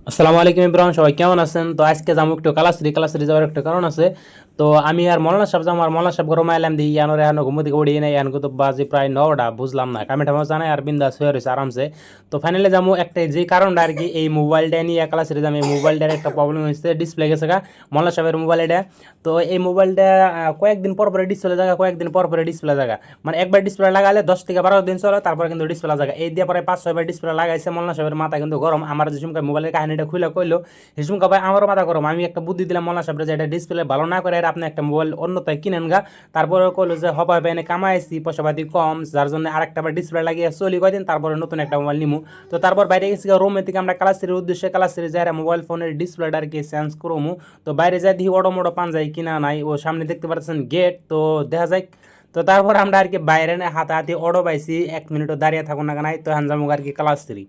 আসসালামু আলাইকুম ইব্রাহিম, সবাই কেমন আছেন? তো আজকে যাবো একটু কালাশ্রী যাওয়ার একটা কারণ আছে। তো আমি আর মৌলানা সাহেব যাবো, আর মৌলানা সাহেব গরম আইলাম দিই ইয়ানোর এখন ঘুমো থেকে উড়িয়ে নেই, এখন তো বাজে প্রায় 9টা, বুঝলাম না কামে ঠামা জানাই আর বিন্দাস হয়ে রয়েছে আরামসে। তো ফাইনালি যাবো একটা যে কারণটা আর কি, এই মোবাইলটা নিয়ে কালাশ্রী যাবো। এই মোবাইলটার একটা প্রবলেম হয়েছে, ডিসপ্লে গেছে গা মৌলানা সাহেবের মোবাইল এটা। তো এই মোবাইলটা কয়েকদিন পর পরে ডিসপ্লে জায়গা, কয়েকদিন পর পরে ডিসপ্লে জায়গা, মানে একবার ডিসপ্লে লাগালে 10 থেকে 12 দিন চলে, তারপর কিন্তু ডিসপ্লে জায়গা। এই দিয়ে পরে 5-6বার ডিসপ্লে লাগাইছে। মৌলানা সাহেবের মাথা কিন্তু গরম। আমার যে সময় মোবাইলের কাহিনীটা খুলে কইলো, হিসুম ভাই আমারও মাথা গরম। আমি একটা বুদ্ধি দিলাম মৌলানা সাহেব যে এটা ডিসপ্লে ভালো না করে আপনি একটা মোবাইল অন্যতায় কিনেন গা। তারপরে কইলো যে হবা এনে কামাইছি, পয়সাপাতি কম, যার জন্য আরেকটা বার ডিসপ্লে লাগিয়ে চলি কয়দিন, তারপরে নতুন একটা মোবাইল নিমু। তো তারপর বাইরে গেছি রুমে থেকে আমরা কালাশ্রীর উদ্দেশ্যে, কালাশ্রী যাই মোবাইল ফোনের ডিসপ্লেটা আর কি চেঞ্জ করবো। তো বাইরে যাই দেখি অটো মোটো পাঞ্জাই কিনা নাই, ও সামনে দেখতে পাচ্ছেন গেট, তো দেখা যায়। তো তারপর আমরা আর কি বাইরে হাতাহাতি অটো পাইছি, 1 মিনিটও দাঁড়িয়ে থাকুন না নাই, তো হানজামুক আর কি কালাশ্রী।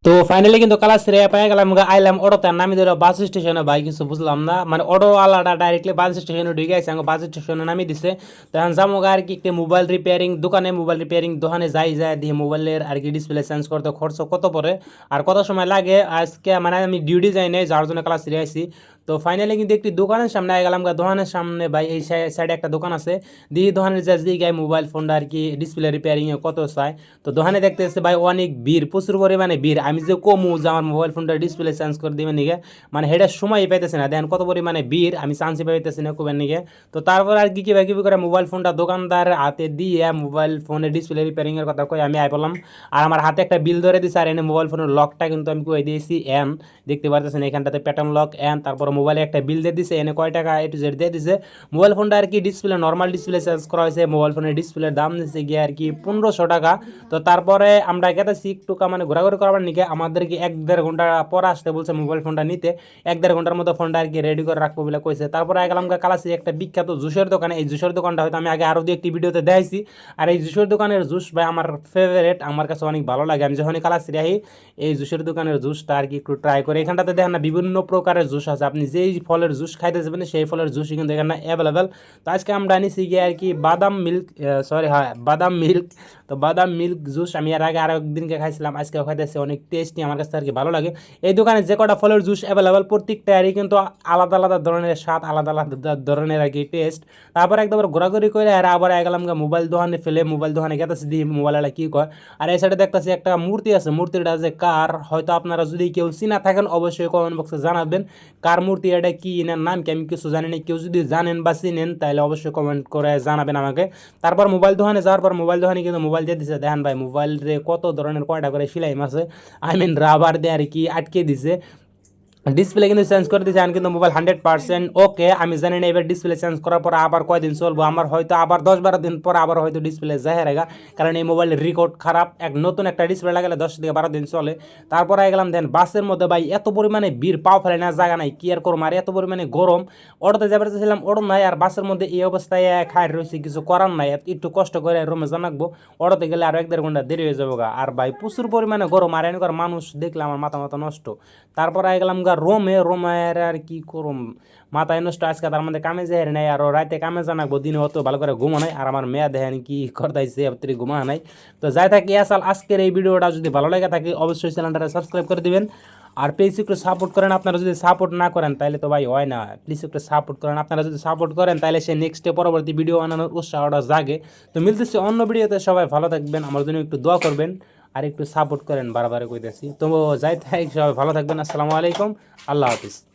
তো ফাইনালি কিন্তু কালাশ্রী পেয়ে গেলাম, আইলাম অটোতে, নামি দিল বাস স্টেশনে। ভাই কিছু বুঝলাম না, মানে অটো আলাদা ডাইরেক্টলি বাস স্টেশনে ঢুকে গেছে, বাস স্টেশনে নামি দিছে। তখন যাবো আর কি একটি মোবাইল রিপেয়ারিং দোকানে, মোবাইল রিপেয়ারিং দোকানে যায় দিয়ে মোবাইলের আর কি ডিসপ্লে চেঞ্জ করতে খরচ কত পড়ে আর কত সময় লাগে। আজকে মানে আমি ডিউটি যাই নাই, যার জন্য ক্লাস আইছি। তো ফাইনালি কিন্তু একটি দোকানের সামনে আই গেলাম। দোকানের সামনে ভাই এই সাইডে একটা দোকান আছে, দিয়ে দোকানের যে গায়ে মোবাইল ফোনটা আর কি ডিসপ্লে রিপেয়ারিংয়ে কত চায়। তো দোকানে দেখতেছে ভাই অনেক ভিড়, প্রচুর পরিমাণে ভিড়। আমি যে কমু যে আমার মোবাইল ফোনটা ডিসপ্লে চেঞ্জ করে দিবেন নিকে, মানে হেটার সময় পাইতেছে না, দেখেন কত পরিমাণে ভিড়, আমি চান্সই পাইতেছি না কুবেন নিকে। তো তারপর আর কি কিভাবে করে মোবাইল ফোনটা দোকানদার হাতে দিয়ে মোবাইল ফোনের ডিসপ্লে রিপেয়ারিংয়ের কথা কই আমি আই বললাম। আর আমার হাতে একটা বিল ধরে দিছে, আর এনে মোবাইল ফোনের লকটা কিন্তু আমি কই দিয়েছি এন, দেখতে পারতেছেন এখানটাতে প্যাটার্ন লক এন। তারপর মোবাইলে একটা বিল দিয়ে দিছে, এনে কয় টাকা A to Z দিয়ে দিছে। মোবাইল ফোনটা আর কি ডিসপ্লে নর্মাল ডিসপ্লে চেঞ্জ করা হয়েছে, মোবাইল ফোনের ডিসপ্লের দাম দিচ্ছে গিয়ে আর কি 1500 টাকা। তো তারপরে আমরা গেতেছি একটু মানে ঘোরাঘুরি করবার নিকে, আমাদেরকে 1-1.5 ঘন্টা পর আসতে বলছে মোবাইল ফোনটা নিতে। 1-1.5 ঘন্টার মতো ফোনটা আর কি রেডি করে রাখবো বলে কইছে। তারপরে গেলাম কালাসি একটা বিখ্যাত জুসের দোকানে। এই জুসের দোকানটা হয়তো আমি আগে আরও দু একটি ভিডিওতে দেখাইছি। আর এই জুসের দোকানের জুস ভাই আমার ফেভারেট, আমার কাছে অনেক ভালো লাগে। আমি যখনই কালাসি আহি এই জুসের দোকানের জুসটা আর কি একটু ট্রাই করে। এখানটাতে দেখেন না বিভিন্ন প্রকারের জুস আছে, আপনি যেই ফলের জুস খাইতে যাবেন সেই ফলের জুসই কিন্তু এখানে অ্যাভেলেবেল। তো আজকে আমরা আনিছি গিয়ে আর কি বাদাম মিল্ক, সরি হ্যাঁ বাদাম মিল্ক। তো বাদাম মিল্ক জুস আমি এর আগে আরও একদিনকে খাইছিলাম, আজকেও খাইতেছি, অনেক টেস্টি, আমার কাছে আর কি ভালো লাগে। এই দোকানে যে কটা ফলের জুস অ্যাভেলেবেল প্রত্যেকটারই কিন্তু আলাদা আলাদা ধরনের স্বাদ, আলাদা আলাদা ধরনের আর কি টেস্ট। তারপর একদম ঘোরাঘুরি করে আর আবার গেলাম মোবাইল দোকানে ফেলে, মোবাইল দোকানে গেতেছি দিয়ে মোবাইলটা কী কয়। আর এই সাইডে দেখতেছি একটা মূর্তি আছে, মূর্তিটা যে কার হয়তো আপনারা যদি কেউ চিনা থাকেন অবশ্যই কমেন্ট বক্সে জানাবেন কার মূর্তি, এটা কি এনার নাম কি, আমি কিছু জানি না। কেউ যদি জানেন বা চিনেন তাহলে অবশ্যই কমেন্ট করে জানাবেন আমাকে। তারপর মোবাইল দোকানে যাওয়ার পর মোবাইল দোকানে কিন্তু মোবাইল দিয়ে দিছে, দেখেন ভাই মোবাইল রে কত ধরনের কয়টা করে সেলাই মারছে, আই মিন রাবার দিয়ে আর কি আটকে দিছে। ডিসপ্লে কিন্তু চেঞ্জ করে দিয়েছে, আমি কিন্তু মোবাইল 100% ওকে। আমি জানি না এবার ডিসপ্লে চেঞ্জ করার পর আবার কয়দিন চলবো, আমার হয়তো আবার 10-12 দিন পর আবার হয়তো ডিসপ্লে যায় রেগা, কারণ এই মোবাইলের রেকর্ড খারাপ। নতুন একটা ডিসপ্লে লাগালে 10 থেকে 12 দিন চলে। তারপর গেলাম দেন বাসের মধ্যে, ভাই এত পরিমাণে ভিড়, পাও ফেলে না জায়গা নাই, কি আর করবো, আর এত পরিমাণে গরম। অটোতে যাবার চাইছিলাম, অটো নাই, আর বাসের মধ্যে এই অবস্থায় খায় রয়েছে, কিছু করার নাই, একটু কষ্ট করে রুমে জানাকবো। অটোতে গেলে আরও 1-1.5 ঘন্টা দেরি হয়ে যাবো গা। আর ভাই প্রচুর পরিমাণে গরম, আর এনেকার মানুষ দেখলে আমার মাথা নষ্ট। তারপর গেলাম রোমের আর কি করুম, মাথায় নষ্ট। আজকে তার মধ্যে কামে যায় নাই, আর রাতে কামে জানাকবো, দিনে অত ভালো করে ঘুমো নাই। আর আমার মেয়া দেখেন কি করতেছে, আপনি ঘুমা নাই। তো যাই থাকি আসাল আজকের এই ভিডিওটা যদি ভালো লাগে থাকে অবশ্যই চ্যানেলটা সাবস্ক্রাইব করে দিবেন, আর প্লিজ একটু সাপোর্ট করেন। আপনারা যদি সাপোর্ট না করেন তাহলে তো ভাই হয় না, প্লিজ একটু সাপোর্ট করেন। আপনারা যদি সাপোর্ট করেন তাহলে সে নেক্সটে পরবর্তী ভিডিও বানানোর উৎসাহটা জাগে। তো মিলতেছে অন্য ভিডিওতে, সবাই ভালো থাকবেন, আমার জন্য একটু দোয়া করবেন আর একটু সাপোর্ট করেন, বারবার কইতেছি। তো যাই থাক, সবাই ভালো থাকবেন। আসসালামু আলাইকুম, আল্লাহ হাফিজ।